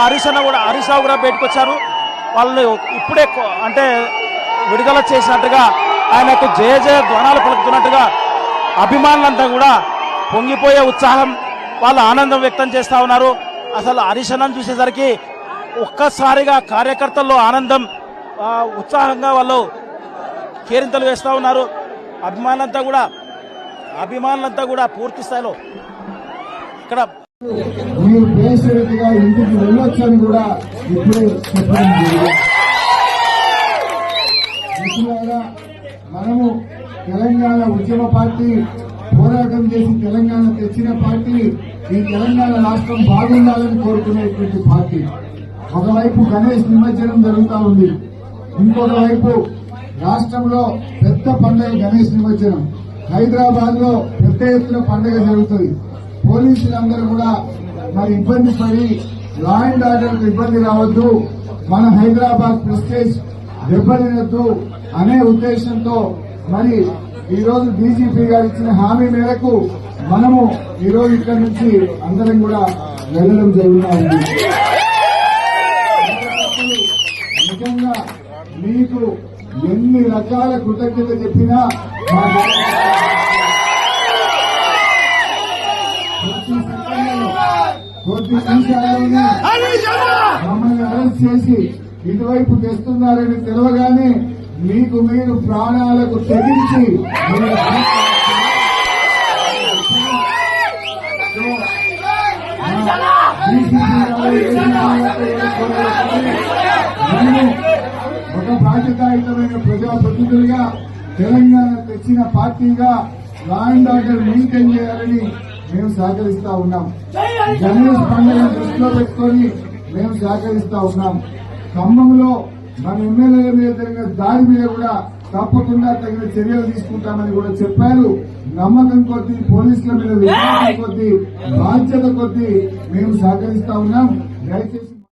హరీష్ రావు కూడా బయటకు వచ్చారు. వాళ్ళు ఇప్పుడే అంటే విడుదల చేసినట్టుగా ఆయనకు జయ జయ ధ్వనాలు పలుకుతున్నట్టుగా అభిమానులంతా కూడా పొంగిపోయే ఉత్సాహం, వాళ్ళు ఆనందం వ్యక్తం చేస్తా ఉన్నారు. అసలు హరీష్ అన్నను చూసేసరికి ఒక్కసారిగా కార్యకర్తల్లో ఆనందం, ఉత్సాహంగా వాళ్ళు కేరింతలు వేస్తూ ఉన్నారు. అభిమానులంతా కూడా పూర్తి స్థాయిలో ఇక్కడ మీరు బేసరిగా ఇంటికి వెళ్ళొచ్చని కూడా ఇప్పుడే చెప్పడం జరిగింది. మనము తెలంగాణ ఉద్యమ పార్టీ, పోరాటం చేసి తెలంగాణ తెచ్చిన పార్టీ, ఈ తెలంగాణ రాష్ట్రం బాగుండాలని కోరుకునేటువంటి పార్టీ. ఒకవైపు గణేష్ నిమజ్జనం జరుగుతూ ఉంది, ఇంకొక వైపు రాష్ట్రంలో పెద్ద పండుగ గణేష్ నిమజ్జనం. హైదరాబాద్ లో పెద్ద ఎత్తున పండుగ జరుగుతుంది. పోలీసులందరూ కూడా మరి ఇబ్బంది పడి లా అండ్ ఆర్డర్ ఇబ్బంది రావద్దు, మన హైదరాబాద్ ప్రెస్టేజ్ దెబ్బతినద్దు అనే ఉద్దేశంతో మరి ఈ రోజు డీజీపీ గారు ఇచ్చిన హామీ మేరకు మనము ఈ రోజు ఇక్కడి నుంచి అందరం కూడా వెళ్లడం జరుగుతూ ఉంది. నిజంగా మీకు ఎన్ని రకాల కృతజ్ఞత చెప్పినా కొద్ది నిమిషాల్లోనే మమ్మల్ని అరెస్ట్ చేసి ఇటువైపు తెస్తున్నారని తెలవగానే మీకు మీరు ప్రాణాలకు తెగించి ఒక బాధ్యతాయుతమైన ప్రజాప్రతినిధులుగా తెలంగాణ తెచ్చిన పార్టీగా లా అండ్ ఆర్డర్ మెయింటైన్ చేయాలని మేము సహకరిస్తా ఉన్నాం. గణేష్ పండుగ దృష్టిలో పెట్టుకొని మేము సహకరిస్తా ఉన్నాం. ఖమ్మంలో మన ఎమ్మెల్యేల మీద జరిగిన దాడి మీద కూడా తప్పకుండా తగిన చర్యలు తీసుకుంటామని కూడా చెప్పారు. నమ్మకం కొద్దీ, పోలీసుల మీద విశ్వాసం కొద్దీ, బాధ్యత కొద్దీ మేము సహకరిస్తా ఉన్నాం. దయచేసి